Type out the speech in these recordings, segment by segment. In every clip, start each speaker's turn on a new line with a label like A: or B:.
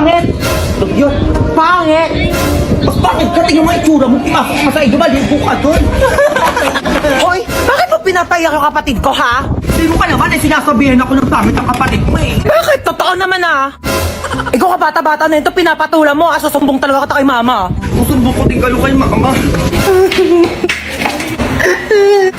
A: Pangit! Yun, pangit! Mas pangit ka, tingnan mo itsura mo, pumasok ka sa iyo, maligo ka doon!
B: Hoy, bakit mo pinapayak yung kapatid ko, ha?
A: Sino ka naman, eh, sinasabihan ako ng pangit ang kapatid mo eh!
B: Bakit? Totoo naman, ah. Ikaw ka bata-bata na ito, pinapatula mo, asusumbong talaga kita kay mama.
A: Susumbong ko din kalo kay mama.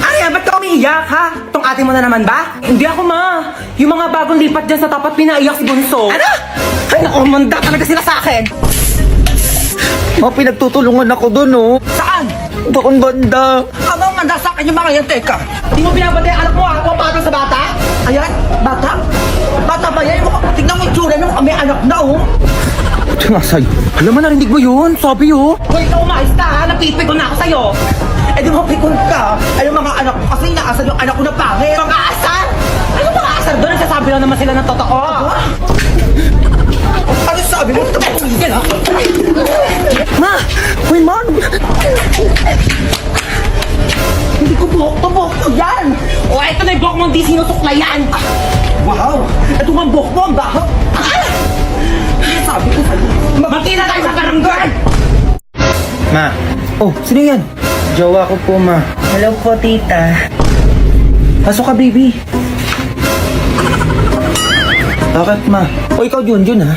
B: Arya, ba't ka umiiyak, ha? Itong ate mo na naman ba? Hindi ako, ma. Yung mga bagong lipat dyan sa tapat, pinaiyak si Bunso. Ano? Ay, naku, manda talaga sila sa akin.
A: Pinagtutulungan ako doon, oh.
B: Saan?
A: Doon banda.
B: Ano ang manda sa akin yung mga yan, teka? Di mo binabati ang anak mo, ha? Kung patang sa bata?
A: Ayan, bata? Bata ba yan? Tignan mo itsura mo, may anak na, oh.
B: Ito nga sa'yo. Alam mo, narinig mo yun? Sabi, oh. Kung ikaw umayos ka, ha? Napipikon na ako sa'yo.
A: Eh di mo pikon ka. Ay, yung mga anak ko kasi inaasar yung anak ko na pangit.
B: Mga asar? Ano mga asar doon? Nagsasabi lang naman sila ng totoo.
A: Ano sabi mo? Tumigil, ha?
B: Ma! Uy, man!
A: Hindi ko buhok to, buhok to yan.
B: O, ito na yung buhok mong di sinusuklayan.
A: Wow! Ito ang buhok mo, ang baho. Sabi ko sa'yo.
B: Magkita tayo sa barangay!
C: Ma,
A: Oh, sino yan?
C: jowa ko po, ma.
B: Hello po, tita.
A: Pasok ka, baby.
C: Bakit, ma?
A: O ikaw, Junjun, ha?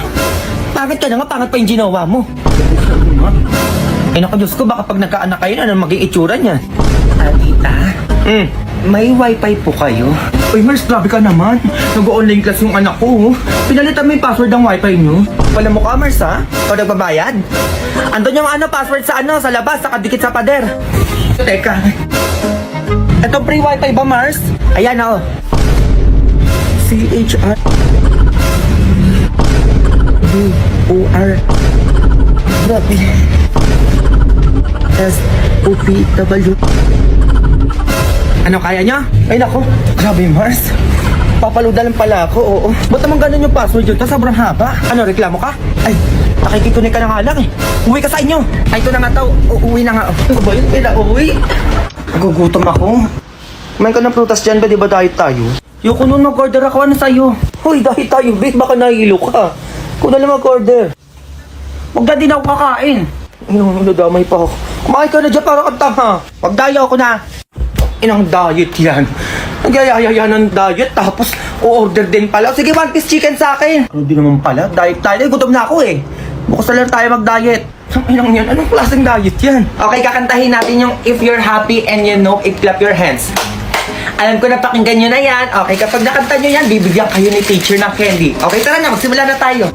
A: Pangit ka na nga, pangit pa yung ginawa mo. Eh, naku, Diyos ko, baka pag nagkaanak kayo, ano maging itsura niya?
B: Tita,
C: May wifi po kayo?
A: Uy, Mars, grabe ka naman. Nag-online class yung anak ko, oh. Pinalitan mo yung password ng wifi niyo.
C: Wala mo ka, Mars, ha? Ikaw nagbabayad? Andun yung password sa sa labas, nakadikit sa pader.
A: Teka.
C: Ito free wifi ba, Mars? Ayan, oh.
A: CHR
C: O-R
A: Grabe.
C: S-O-P-W. Ano, kaya niya?
A: Ay, naku.
C: Grabe, Mars. Papaluda lang pala ako, oo.
A: Ba't naman ganun yung password yun? Tas sobrang haba.
C: Ano, reklamo ka?
A: Ay, nakikitunig ka na nga lang eh. Uwi ka sa inyo.
C: Ay, ito na nga daw. Uuwi na nga.
A: Ano ba yun? Pinauwi?
C: Nagugutom ako. Kumain ka ng prutas dyan ba? Di ba diet tayo?
A: Yung nun mag-order ako, ano sa'yo?
C: Hoy, dahil tayo, babe. Baka nahihilo ka. Kung na lang mag-order.
A: Huwag na din ako kakain.
C: Ano, nadamay pa ako. Kumain ka na dyan para kang tanga. Pagdaya ako na. Inang diet yan. Nagyayaya ng diet tapos o-order din pala. Sige, one piece chicken sa akin. Ano din naman pala? Diet tayo. Gutom na ako eh. Bukas na lang tayo mag-diet. Ang inang yan. Anong klaseng diet yan?
B: okay, kakantahin natin yung If You're Happy and You Know It, Clap Your Hands. Alam ko na pakinggan nyo na yan. Okay, kapag nakanta nyo yan, bibigyan kayo ni teacher ng candy. Okay, tara na, magsimula na tayo.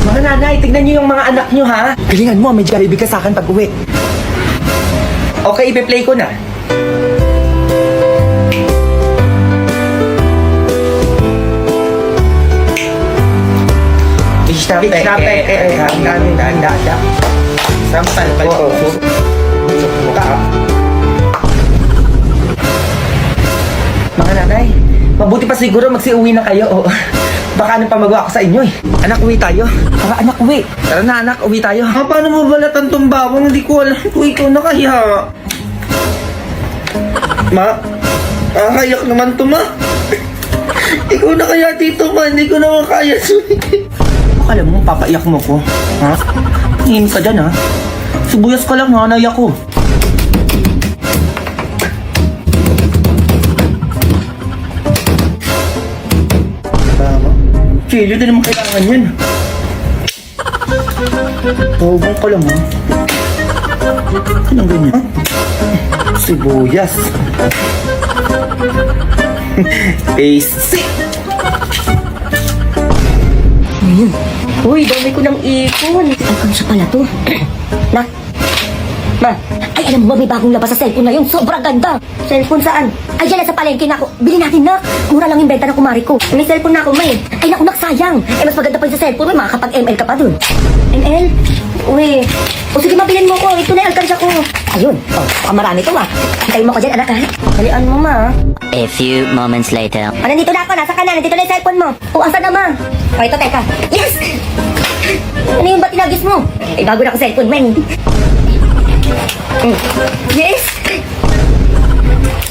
B: Mga nanay, tignan nyo yung mga anak nyo, ha?
A: Galingan mo, may Jollibee ka sa akin pag uwi.
B: Okay, ipi-play ko na.
C: Fish na
B: Fish na pe.
C: Danda. Sampal pa
B: Oo.
C: po. Mukha.
B: Mga nanay, mabuti pa siguro magsiuwi na kayo. O, baka anong pamagawa ko sa inyo eh.
C: Anak, uwi tayo.
B: Tara anak, uwi. Tara na anak, uwi tayo.
C: Paano mo balatan tong bawang? Hindi ko alam kung ikaw na kaya. Ma, kayak naman to, ma. Ikaw na kaya dito, ma. Hindi ko na kaya.
A: Alam mo, papaiyak mo ko. Ha? Hingin ka dyan, ha? Sibuyas ka lang, ha? Naiyak ko.
C: Tama.
A: Chilyo din naman kailangan yan.
C: Tawag ka lang, ha.
A: Anong ganyan?
C: Sibuyas. Basic.
D: Uy, dami ko ng ipon. Ang kansya pala to. Ma? Ay, alam mo ba may bagong labas sa cellphone na yun? Sobrang ganda. Cellphone saan? Ay, dyan sa palengke na ako. Bili natin na. Mura lang yung benta ng kumari ko. May cellphone na ako, may. Ay, naku, naksayang. Eh, mas maganda pa yung sa cellphone. May makakapag-ML ka pa dun. ML? Uy. O sige, mabilin mo ko. Ito na yung alkansya ko. Ayun. Oh, baka marami to, ah. Antayin mo ko dyan, anak, ha? Dalian mo, ma.
E: A few moments later.
D: Ah, nandito na ako. Nasa kanan. Nandito na yung cellphone mo. O, asa na, ma? O, ito, teka. Yes! Ano yung ba't tinagis mo? Eh, bago na ako cellphone, man. Yes!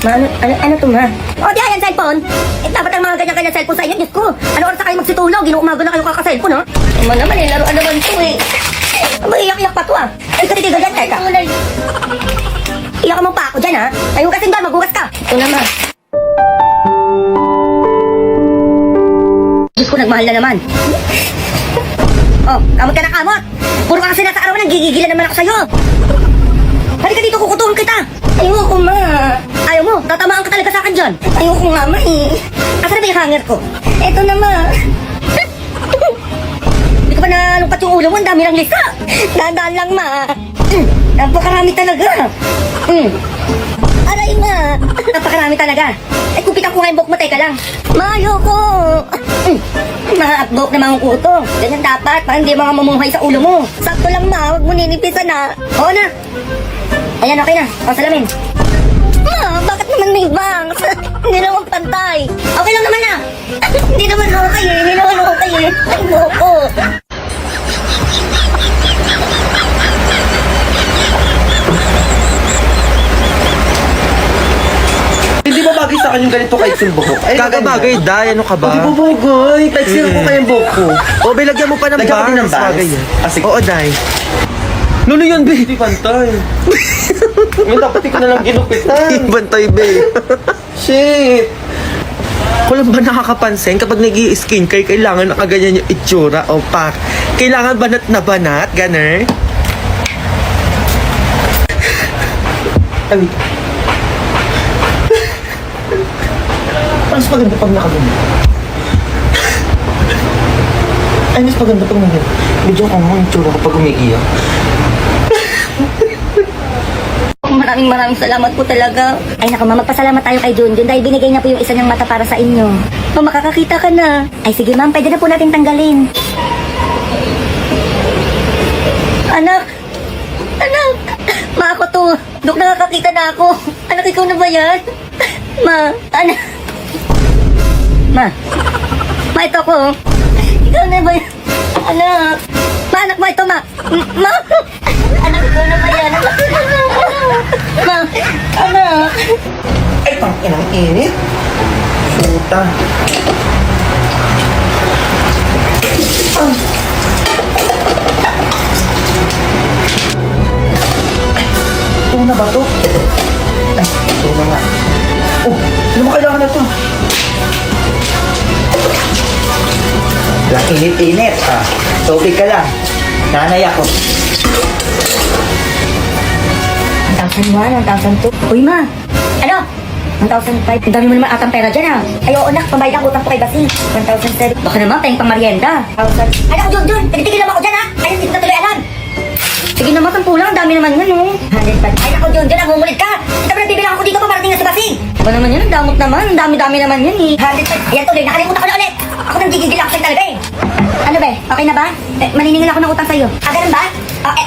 D: Ano to, ma? O, di ayan, cellphone. Eh, dapat ang mga ganyan-ganyan cellphone sa inyo, Diyos ko. Ano oras na kayo magsitulog? Inuumaga na kayo kaka-cellphone, no? Naman naman, eh, laruan naman to, eh. Maiyak-iyak pa to, ah. Ay, katitigil dyan, teka. Iyak mo pa ako dyan, ha? Ay, hugasin doon, maghugas ka. Ito naman. Diyos ko, nagmahal na naman. Oh, kamot ka na kamot. Puro ka kasi nasa arawan, gigigilan naman ako sa'yo. Halika dito, kukutuhan kita. Ayoko, ma. Ayaw mo, tatamaan ka talaga sa akin dyan. Ayoko nga, ma, eh. Asan na ba yung hanger ko? Eto na, ma. Hindi ko pa nalungkat yung ulo mo, ang dami ng lista. Dahan-dahan lang, ma. Napakarami talaga. Aray, ma. Napakarami talaga. Eh, kupitan ko nga yung buhok mo, teka lang. Ma, ayoko. Mga buhok na mga kuto. Ganyan dapat, parang hindi mga mamumuhay sa ulo mo. Sakto lang, ma. Huwag mo ninipisan, na. Oo na. Ayan, okay na. O, salamin. Bakit naman may bangs? Hindi naman pantay. Okay lang naman, ah. Hindi naman okay, eh. Hindi naman okay, eh. Ay, buhok.
C: Hindi ba bagay sa akin yung ganito kahit yung buhok? Ay,
B: Kagabagay, Day. Ano ka ba?
C: Hindi ba bagay? Kahit sino ko kayong buhok ko.
B: O, bilagyan mo pa ng
C: Lagyan mo din ng
B: bangs.
C: bangs?
B: Bagay yan.
C: Ah, sige.
B: Oo, Day.
C: Nuno yun, babe. Hindi pantay. Ngayon dapat ko na lang ginupitan.
B: Bantay, babe.
C: Shit.
B: Kulang ba nakakapansin kapag nag-i-skincare, kailangan nakaganyan yung itsura o pak? Kailangan banat na banat, ganer?
C: Ay. Mas maganda pag nakaganyan. Ay, mas maganda pag nakaganyan. Medyo ako ang itsura ko pag umiiyak.
D: Maraming salamat po talaga. Ay naku, ma, magpasalamat tayo kay Junjun dahil binigay niya po yung isa niyang mata para sa inyo. Ma, makakakita ka na. Ay sige, ma'am, pwede na po natin tanggalin. Anak! Ma, ako to. Dok, nakakakita na ako. Anak, ikaw na ba yan? Ma, anak. Ma, ito ko. Ikaw na ba yan? Anak. Ma, anak mo ito, ma. Ma, anak, ikaw na ba yan? Anak, ikaw na. Ma, anak.
C: Ay, inang init. Puta. Ito na ba to? Ay, ito na nga. Oh, ano mo kailangan na to? Lang init-init. Ah, tubig ka lang. Nanay ako.
D: 1,001, 1,002. Uy, ma. Ano? 1,005. Ang dami mo naman atang pera dyan, ah. Ay, oo, nak. Pambayad ang utang ko kay Basi. 1,007. Baka naman, payang pang merienda. 1,000. Ay, ako, Jun. Tigil naman ako dyan, ha. Ay, hindi ko na tuloy alam. Sige naman, 10 lang. Ang dami naman yan, oh. 105. Ay, ako, Jun. Nangungulit ka. Ito ba nagbibilang ako dito pa parating na si Basi? Ba naman yan? Ang damot naman. Ang dami-dami naman yan, eh. 105. Ayan, tuloy. Nakalimutan ko na ulit. Ako nang gigigil ako sa'yo talaga, eh. Ano, be? Okay na ba? Maniningil ako ng utang sa'yo. Ah, ganun ba?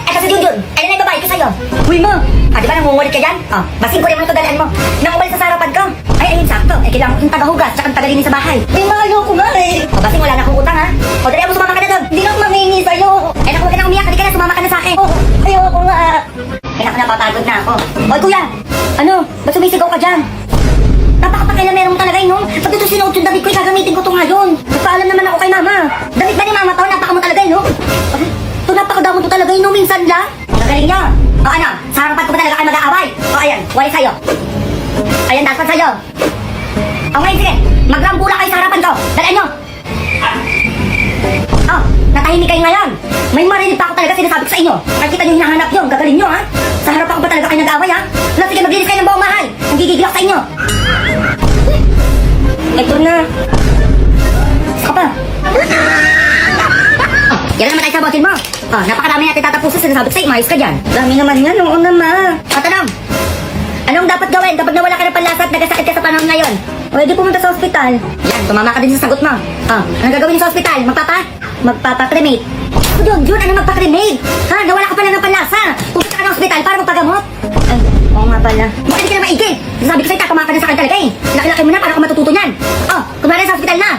D: Eto si Junjun. Ayun na yung babae ko sa'yo. Uy, mo. Di ba nangungulit ka dyan? Basing ko rin mo ito dalaan mo. Nangungulit sa sarapan ko. Ay, ayun, sakto. Kailangan ko yung tagahugas tsaka yung tagalinis sa bahay. Ay, mahalo ko nga, eh. Basing wala na akong utang, ha? Dali mo, sumama ka na doon. Hindi na ako mangingi sa'yo. Ay, naku, huwag ka na umiyak. Hindi ka na, sumama ka na sa akin. Ayoko nga. Ay, naku, napapagod na ako. Oy, kuya. Ano? Ba't sumisigaw ka dyan? Napakapakailamero mo talaga, no? Pag ito sinuot yung damit ko, gagamitin ko ito ngayon. Nagpaalam naman ako kay mama. Damit ba ni mama to? Napaka mo talaga, no? Ito napakadamo to talaga, no? Minsan lang. Nagaling niya. O ano? Sa harapan ko ba talaga kayo mag-aaway? O ayan, wala sa'yo. Ayan, dapat sa'yo. O ngayon, sige. Magrambula kayo sa harapan ko. Dalaan nyo. Oh, natahimik kayo ngayon. May marinig pa ako talaga sinasabi ko sa inyo. Nakikita nyo hinahanap yun. Gagaling nyo, ha? Sa harapan ko ba talaga kayo nag-aaway, ha? Wala, sige, maglinis kayo ng buong bahay. Nagigigil ako sa inyo. Ito na. Saka pa. Yan naman tayo sa botin mo. Napakarami natin tatapusin. Sinasabi ko sa'yo, mayos ka dyan. Dami naman yan, oo naman. Tanong. Anong dapat gawin kapag nawala ka ng panlasa at nagasakit ka sa panahon ngayon? Pwede pumunta sa ospital. Yan, tumama ka din sa sagot mo. Anong gagawin sa ospital? Magpapa-cremate. Jun, ano magpa-cremate? Ha? Nawala ka pala ng panlasa. Pupunta ka ng ospital para magpagamot. Ay, oo nga pala. Bakit hindi ka na maigil? Sabi ko sa'yo, tumama ka na sa akin talaga, eh. Laki-laki mo na, para ka matututo niyan. Kumari sa ospital na.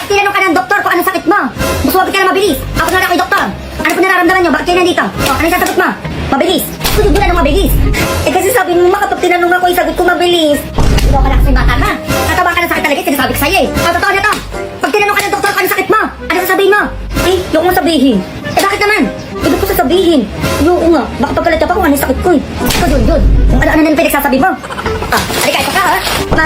D: Tinanong ka ng doktor kung anong sakit mo. Muswapit ka na mabilis. Ako na ako yung doktor. Ano po nararamdaman nyo? Bakit kayo nandito? Ano yung sasagot mo? Mabilis. Jun, anong mabilis? Kasi sabi mo, kapag tinanong ako, yung sagot ko mabilis. Ikaw ka na kasi bata na. Tataba ka ng sakit talaga, sinasabi ko sa'yo eh. Ang totoo nito, pag tinanong ka ng doktor kung ano sakit mo, ano sasabihin mo? Eh, yung mo sabihin. Eh, bakit naman? Ibig ko sasabihin. Yung nga, baka pagkalat ka pa kung ano yung sakit ko eh. Ikaw, Jun, kung ano-ano na yung pinagsasabi mo. Ah, halika, ito ka ha. Ma,